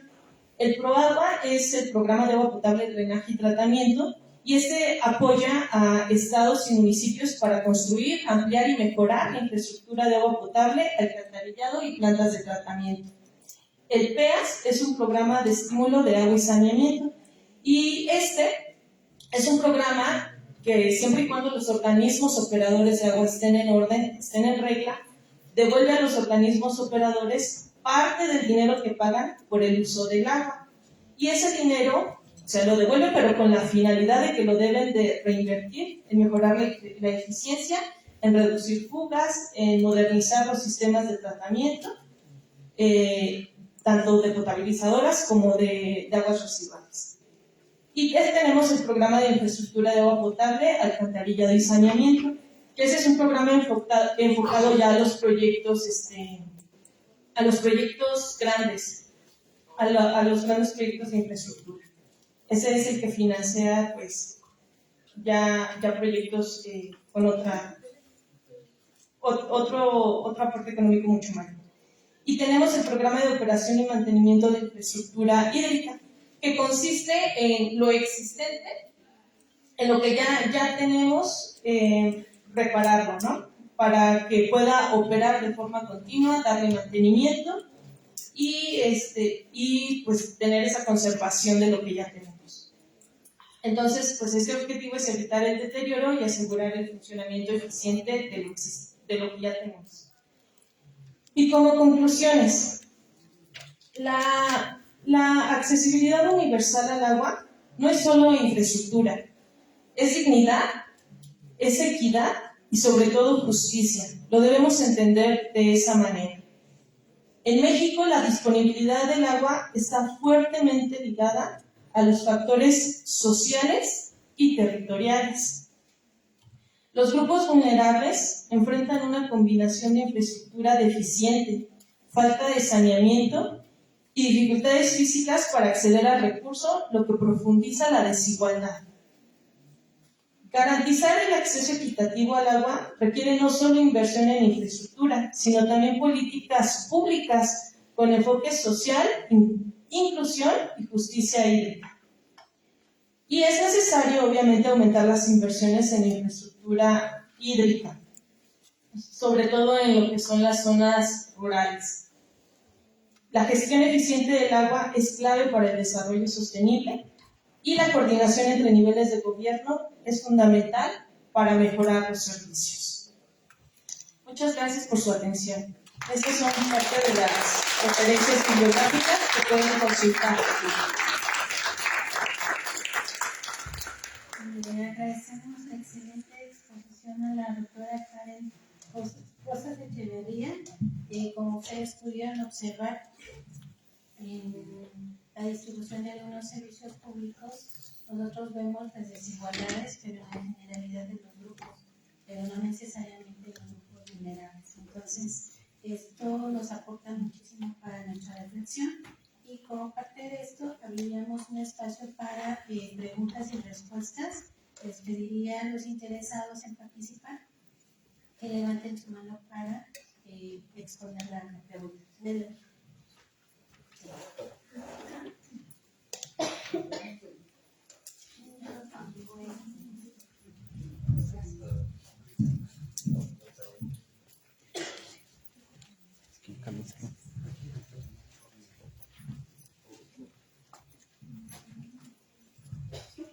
El ProAgua es el Programa de Agua Potable, Drenaje y Tratamiento, y este apoya a estados y municipios para construir, ampliar y mejorar la infraestructura de agua potable, alcantarillado y plantas de tratamiento. El PEAS es un programa de estímulo de agua y saneamiento, y este es un programa que siempre y cuando los organismos operadores de agua estén en orden, estén en regla, devuelve a los organismos operadores parte del dinero que pagan por el uso del agua. Y ese dinero se lo devuelve, pero con la finalidad de que lo deben de reinvertir en mejorar la eficiencia, en reducir fugas, en modernizar los sistemas de tratamiento, tanto de potabilizadoras como de aguas residuales. Y tenemos el Programa de Infraestructura de Agua Potable, Alcantarillado y Saneamiento, que ese es un programa enfocado ya a los proyectos grandes, a los grandes proyectos de infraestructura. Ese es el que financia pues ya proyectos con otro aporte económico mucho mayor. Y tenemos el Programa de Operación y Mantenimiento de Infraestructura Hídrica, que consiste en lo existente, en lo que ya tenemos, repararlo, ¿no? Para que pueda operar de forma continua, darle mantenimiento y pues tener esa conservación de lo que ya tenemos. Entonces, pues este objetivo es evitar el deterioro y asegurar el funcionamiento eficiente de lo que ya tenemos. Y como conclusiones, la accesibilidad universal al agua no es solo infraestructura, es dignidad, es equidad y sobre todo justicia. Lo debemos entender de esa manera. En México, la disponibilidad del agua está fuertemente ligada a los factores sociales y territoriales. Los grupos vulnerables enfrentan una combinación de infraestructura deficiente, falta de saneamiento y dificultades físicas para acceder al recurso, lo que profundiza la desigualdad. Garantizar el acceso equitativo al agua requiere no solo inversión en infraestructura, sino también políticas públicas con enfoque social, inclusión y justicia hídrica. Y es necesario, obviamente, aumentar las inversiones en infraestructura hídrica, sobre todo en lo que son las zonas rurales. La gestión eficiente del agua es clave para el desarrollo sostenible y la coordinación entre niveles de gobierno es fundamental para mejorar los servicios. Muchas gracias por su atención. Estas son parte de las referencias bibliográficas que pueden consultar. Le agradecemos la excelente exposición a la doctora Karen Rosas Echeverría. Como ustedes pudieron observar, en la distribución de algunos servicios públicos, nosotros vemos las desigualdades, pero en la generalidad de los grupos, pero no necesariamente los grupos vulnerables. Entonces, esto nos aporta muchísimo para nuestra reflexión. Y como parte de esto, abriríamos un espacio para preguntas y respuestas. Les pediría a los interesados en participar que levanten su mano para exponer la pregunta.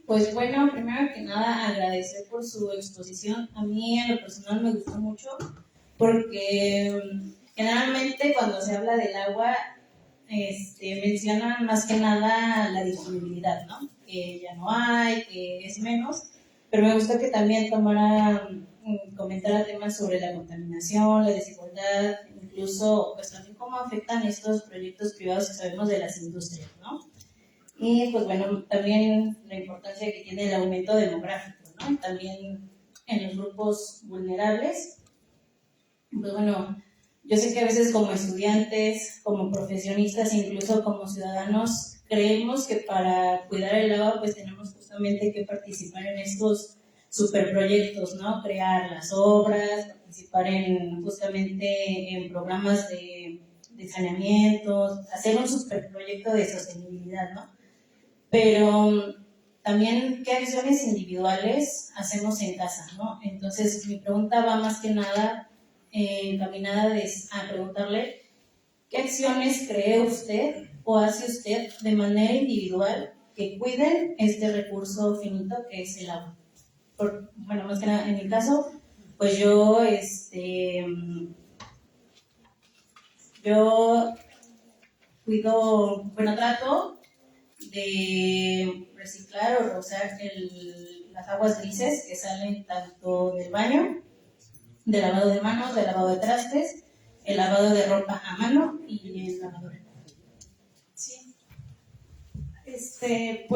Pues bueno, primero que nada agradecer por su exposición. A mí en lo personal me gustó mucho porque generalmente cuando se habla del agua mencionan más que nada la disponibilidad, ¿no? Que ya no hay, que es menos, pero me gustó que también comentara temas sobre la contaminación, la desigualdad, incluso pues también cómo afectan estos proyectos privados que sabemos de las industrias, ¿no? Y pues bueno, también la importancia que tiene el aumento demográfico, ¿no? También en los grupos vulnerables. Pues bueno, yo sé que a veces como estudiantes, como profesionistas, incluso como ciudadanos, creemos que para cuidar el agua pues tenemos justamente que participar en estos superproyectos, ¿no? Crear las obras, participar justamente en programas de saneamiento, hacer un superproyecto de sostenibilidad, ¿no? Pero también qué acciones individuales hacemos en casa, ¿no? Entonces mi pregunta va más que nada encaminada a preguntarle qué acciones cree usted o hace usted de manera individual que cuiden este recurso finito que es el agua. Bueno, más que nada en mi caso, pues yo cuido, bueno, trato de reciclar o reusar las aguas grises que salen tanto del baño, de lavado de manos, de lavado de trastes, el lavado de ropa a mano y el lavadora. Sí. ¿Qué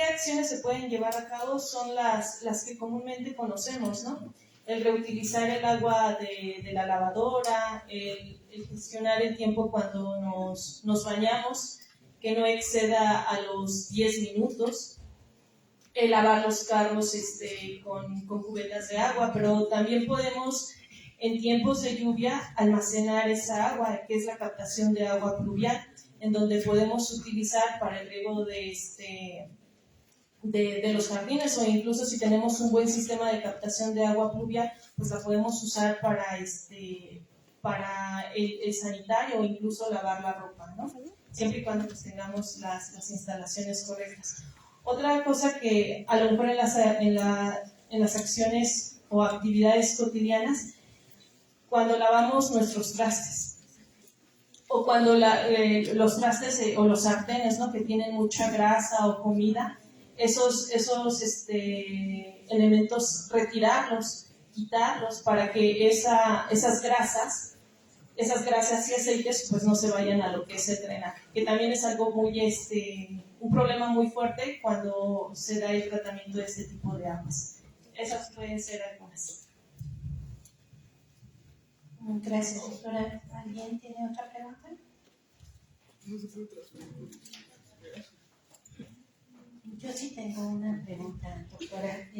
acciones se pueden llevar a cabo? Son las que comúnmente conocemos, ¿no? El reutilizar el agua de la lavadora, el gestionar el tiempo cuando nos bañamos, que no exceda a los 10 minutos, el lavar los carros con cubetas de agua, pero también podemos en tiempos de lluvia almacenar esa agua, que es la captación de agua pluvial, en donde podemos utilizar para el riego de los jardines, o incluso si tenemos un buen sistema de captación de agua pluvial, pues la podemos usar para el sanitario o incluso lavar la ropa, ¿no? Siempre y cuando pues, tengamos las instalaciones correctas. Otra cosa que a lo mejor en las acciones o actividades cotidianas, cuando lavamos nuestros trastes, o cuando los trastes o los sartenes, ¿no? Que tienen mucha grasa o comida, esos elementos retirarlos, quitarlos para que esas grasas y aceites pues no se vayan a lo que es el drenaje, que también es algo un problema muy fuerte cuando se da el tratamiento de este tipo de aguas. Esas pueden ser algunas. Gracias, doctora. ¿Alguien tiene otra pregunta? Yo sí tengo una pregunta, doctora.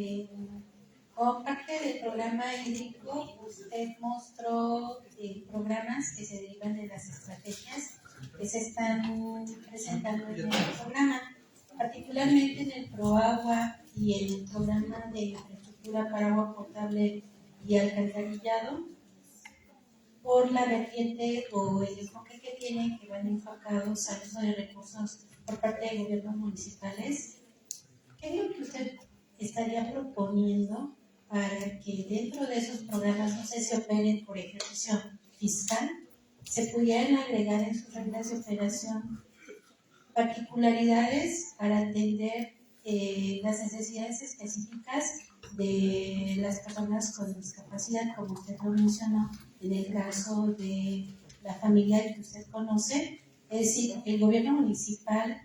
Como parte del programa hídrico, usted mostró programas que se derivan de las estrategias que se están presentando en el programa, particularmente en el ProAgua y el programa de infraestructura para agua potable y alcantarillado, por la vertiente o el enfoque que tienen, que van enfocados al uso de recursos por parte de gobiernos municipales. ¿Qué es lo que usted estaría proponiendo para que dentro de esos programas, no sé si operen por ejercicio fiscal, se pudieran agregar en sus reglas de operación particularidades para atender las necesidades específicas de las personas con discapacidad, como usted lo mencionó en el caso de la familia que usted conoce? Es decir, el gobierno municipal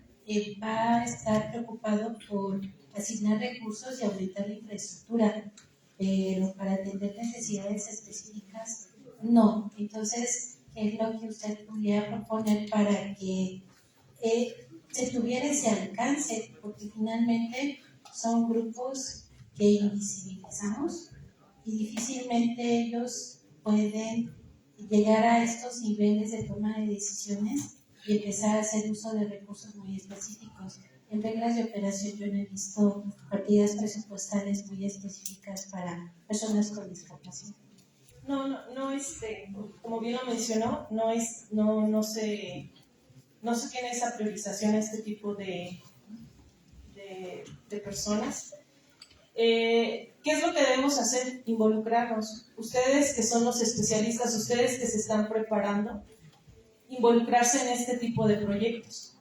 va a estar preocupado por asignar recursos y aumentar la infraestructura, pero para atender necesidades específicas no. Entonces, ¿qué es lo que usted pudiera proponer para que se tuviera ese alcance? Porque finalmente son grupos que invisibilizamos y difícilmente ellos pueden llegar a estos niveles de toma de decisiones y empezar a hacer uso de recursos muy específicos. En reglas de operación yo no he visto partidas presupuestales muy específicas para personas con discapacidad. No, como bien lo mencionó, no se tiene esa priorización a este tipo de personas. ¿Qué es lo que debemos hacer? Involucrarnos. Ustedes que son los especialistas, ustedes que se están preparando, involucrarse en este tipo de proyectos.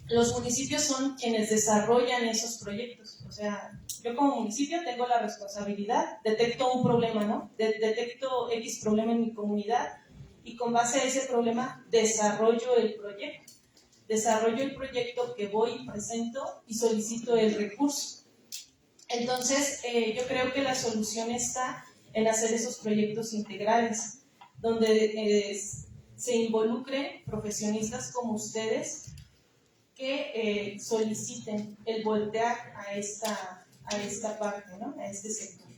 Los municipios son quienes desarrollan esos proyectos. O sea, yo como municipio tengo la responsabilidad, detecto un problema, ¿no? Detecto X problema en mi comunidad y con base a ese problema desarrollo el proyecto. Desarrollo el proyecto que voy, presento y solicito el recurso. Entonces, yo creo que la solución está en hacer esos proyectos integrales, donde se involucren profesionistas como ustedes que soliciten el voltear a esta parte, ¿no? A este sector.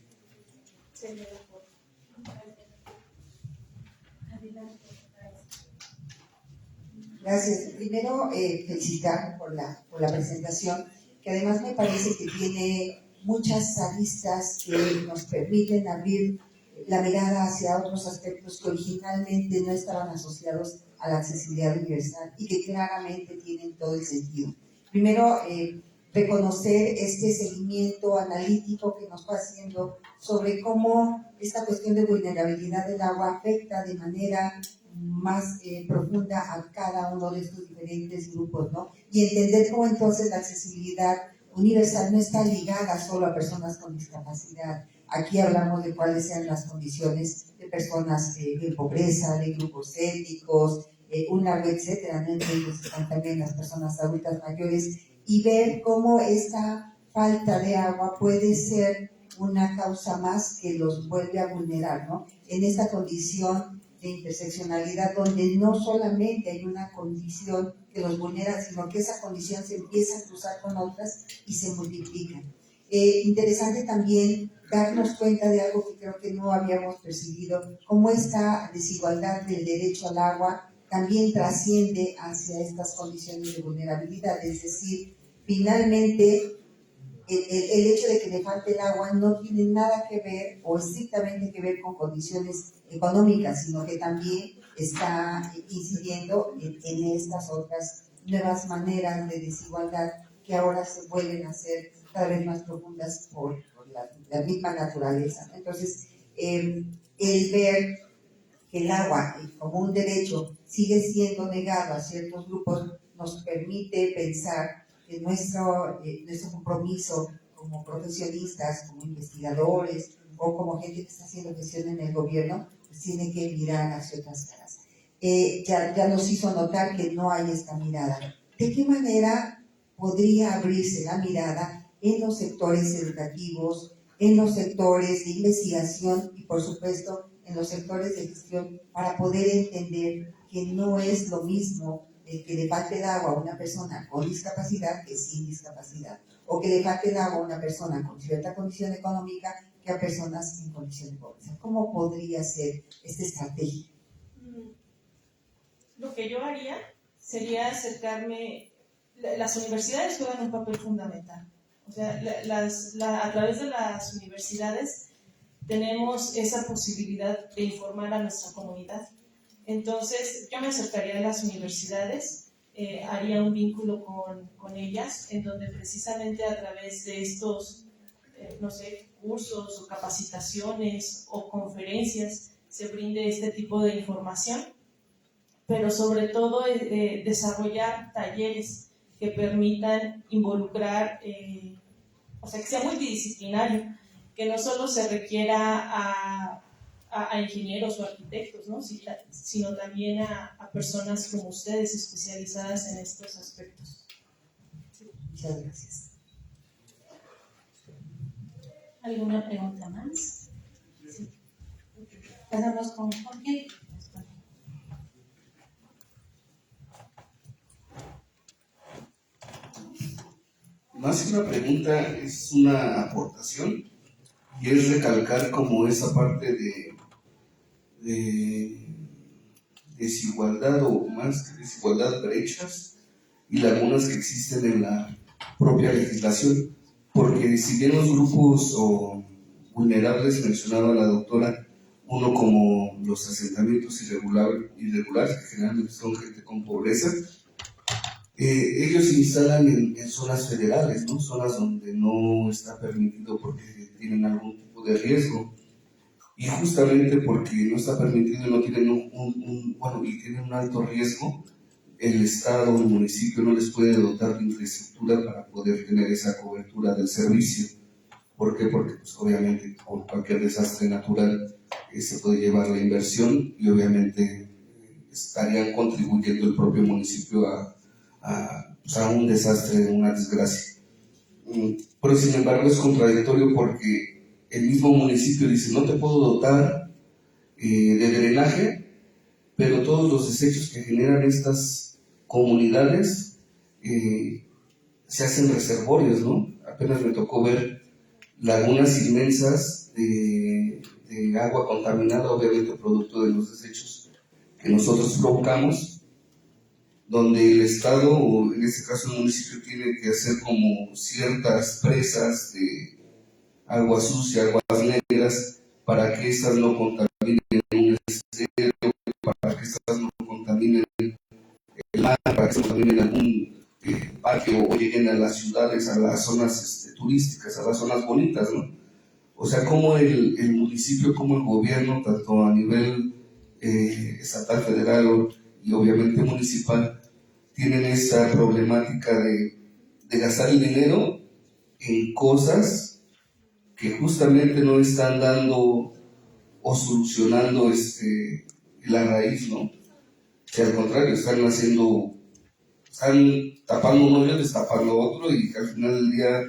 Gracias. Primero, felicitar por la presentación, que además me parece que tiene muchas aristas que nos permiten abrir la mirada hacia otros aspectos que originalmente no estaban asociados a la accesibilidad universal y que claramente tienen todo el sentido. Primero, reconocer este seguimiento analítico que nos va haciendo sobre cómo esta cuestión de vulnerabilidad del agua afecta de manera más profunda a cada uno de estos diferentes grupos, ¿no? Y entender cómo entonces la accesibilidad universal no está ligada solo a personas con discapacidad. Aquí hablamos de cuáles sean las condiciones de personas en pobreza, de grupos étnicos, un largo etcétera, ¿no? Entre ellos están también las personas adultas mayores, y ver cómo esta falta de agua puede ser una causa más que los vuelve a vulnerar, ¿no? En esta condición de interseccionalidad donde no solamente hay una condición que los vulnera, sino que esa condición se empieza a cruzar con otras y se multiplican. Interesante también darnos cuenta de algo que creo que no habíamos percibido, cómo esta desigualdad del derecho al agua también trasciende hacia estas condiciones de vulnerabilidad, es decir, finalmente el hecho de que le falte el agua no tiene nada que ver o estrictamente que ver con condiciones económicas, sino que también está incidiendo en estas otras nuevas maneras de desigualdad que ahora se vuelven a ser cada vez más profundas por la misma naturaleza. Entonces, el ver que el agua como un derecho sigue siendo negado a ciertos grupos nos permite pensar que nuestro compromiso como profesionistas, como investigadores o como gente que está haciendo gestión en el gobierno, pues tiene que mirar hacia otras caras. Ya nos hizo notar que no hay esta mirada. ¿De qué manera podría abrirse la mirada en los sectores educativos, en los sectores de investigación y, por supuesto, en los sectores de gestión para poder entender que no es lo mismo el que le falte el agua a una persona con discapacidad que sin discapacidad, o que le falte el agua a una persona con cierta condición económica que a personas en condición de pobreza? ¿Cómo podría ser esta estrategia? Lo que yo haría sería acercarme. Las universidades juegan un papel fundamental. O sea, a través de las universidades tenemos esa posibilidad de informar a nuestra comunidad. Entonces, yo me acercaría a las universidades, haría un vínculo con ellas, en donde precisamente a través de estos, cursos o capacitaciones o conferencias se brinde este tipo de información, pero sobre todo desarrollar talleres que permitan involucrar, que sea multidisciplinario, que no solo se requiera a ingenieros o arquitectos, ¿no? Sino también a personas como ustedes especializadas en estos aspectos. Muchas gracias. ¿Alguna pregunta más? Sí. Pasamos con Jorge. más que una pregunta, es una aportación y es recalcar como esa parte de desigualdad o más que desigualdad, brechas y lagunas que existen en la propia legislación, porque si bien los grupos vulnerables, mencionaba la doctora, uno como los asentamientos irregulares, que generalmente son gente con pobreza, ellos se instalan en zonas federales, ¿no? Zonas donde no está permitido porque tienen algún tipo de riesgo. Y justamente porque no está permitido y no tienen y tienen un alto riesgo, el Estado o el municipio no les puede dotar de infraestructura para poder tener esa cobertura del servicio. ¿Por qué? Porque pues, obviamente por cualquier desastre natural se puede llevar la inversión y obviamente estaría contribuyendo el propio municipio a un desastre, una desgracia. Pero sin embargo es contradictorio porque el mismo municipio dice, no te puedo dotar de drenaje, pero todos los desechos que generan estas comunidades se hacen reservorios, ¿no? Apenas me tocó ver lagunas inmensas de agua contaminada, obviamente producto de los desechos que nosotros provocamos, donde el Estado, o en este caso el municipio, tiene que hacer como ciertas presas de agua sucia, aguas negras, para que estas no contaminen un estero, para que estas no contaminen el mar, para que no contaminen algún parque o lleguen a las ciudades, a las zonas turísticas, a las zonas bonitas, ¿no? O sea, como el municipio, como el gobierno, tanto a nivel estatal, federal y obviamente municipal, tienen esta problemática de gastar el dinero en cosas que justamente no están dando o solucionando la raíz, ¿no? Que al contrario, están tapando un hoyo, destapando otro y que al final del día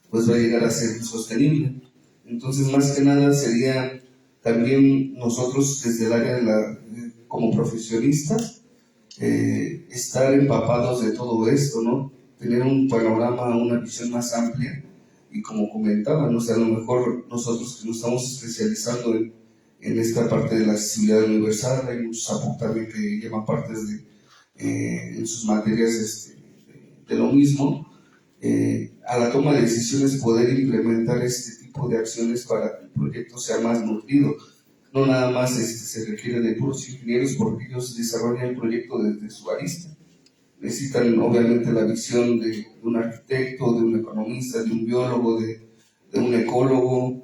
pues va a llegar a ser insostenible. Entonces, más que nada sería también nosotros desde el área como profesionistas estar empapados de todo esto, ¿no? Tener un panorama, una visión más amplia. Y como comentaban, o sea, a lo mejor nosotros que nos estamos especializando en esta parte de la accesibilidad universal, hay muchos APUC también que llevan partes en sus materias de lo mismo, a la toma de decisiones poder implementar este tipo de acciones para que el proyecto sea más nutrido. No nada más se requiere de puros ingenieros porque ellos desarrollan el proyecto desde su arista. Necesitan obviamente la visión de un arquitecto, de un economista, de un biólogo, de un ecólogo,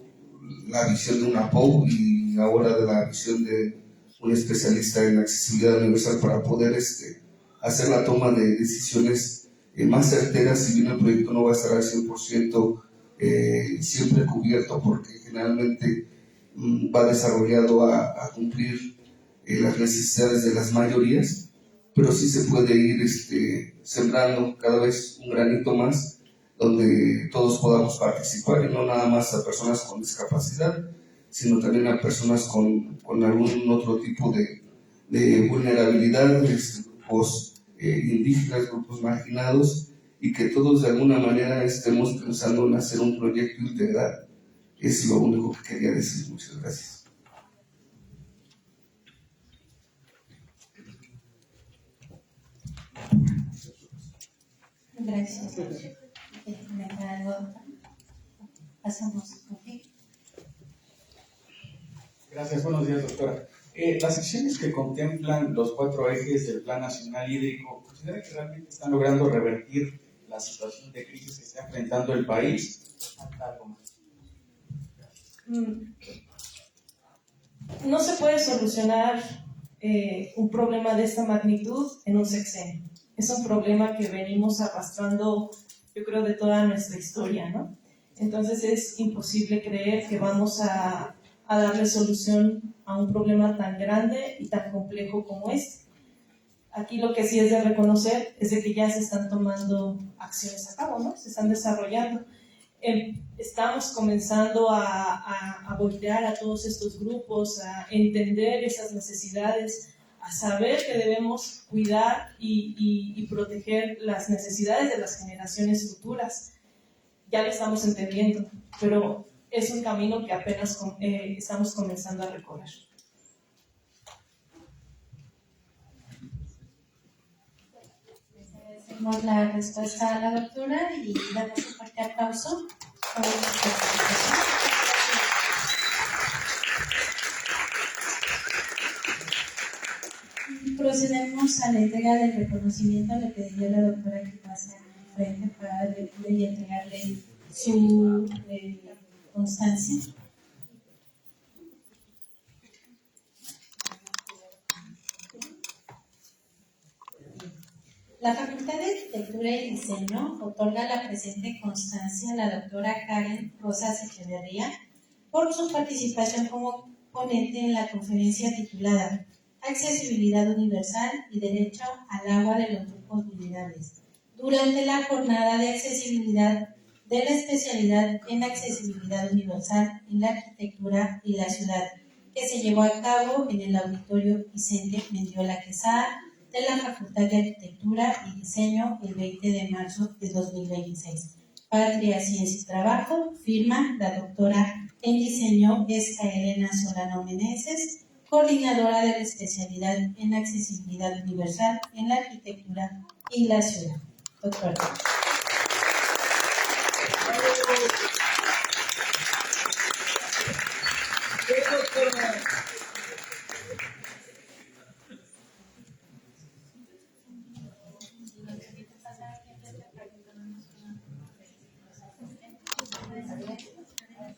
la visión de un APOU y ahora de la visión de un especialista en accesibilidad universal para poder hacer la toma de decisiones más certeras, si bien el proyecto no va a estar al 100% siempre cubierto porque generalmente va desarrollado a cumplir las necesidades de las mayorías, pero sí se puede ir sembrando cada vez un granito más donde todos podamos participar y no nada más a personas con discapacidad, sino también a personas con algún otro tipo de vulnerabilidad, grupos indígenas, grupos marginados, y que todos de alguna manera estemos pensando en hacer un proyecto integral. Es lo único que quería decir. Muchas gracias. Gracias. Pasamos contigo. Gracias, buenos días, doctora. Las acciones que contemplan los 4 ejes del Plan Nacional Hídrico, ¿considera que realmente están logrando revertir la situación de crisis que está enfrentando el país? ¿Falta algo más? No se puede solucionar un problema de esta magnitud en un sexenio. Es un problema que venimos arrastrando, yo creo, de toda nuestra historia, ¿no? Entonces es imposible creer que vamos a darle solución a un problema tan grande y tan complejo como este. Aquí lo que sí es de reconocer es de que ya se están tomando acciones a cabo, ¿no? Se están desarrollando. Estamos comenzando a voltear a todos estos grupos, a entender esas necesidades, a saber que debemos cuidar y proteger las necesidades de las generaciones futuras. ya lo estamos entendiendo, pero es un camino que apenas estamos comenzando a recorrer. Agradecemos la respuesta a la doctora y damos un fuerte aplauso por su participación. Procedemos a la entrega del reconocimiento. Le pediría a la doctora que pase al frente para entregarle su constancia. La Facultad de Arquitectura y Diseño otorga la presente constancia a la doctora Karen Rosas Echeverría por su participación como ponente en la conferencia titulada Accesibilidad Universal y Derecho al Agua de los Grupos Vulnerables, durante la jornada de accesibilidad de la especialidad en Accesibilidad Universal en la Arquitectura y la Ciudad, que se llevó a cabo en el Auditorio Vicente Mendiola Quesada de la Facultad de Arquitectura y Diseño el 20 de marzo de 2026. Patria, Ciencia y Trabajo, firma la doctora en Diseño Esca Elena Solano Meneses, coordinadora de la especialidad en Accesibilidad Universal en la Arquitectura y la Ciudad. Doctora.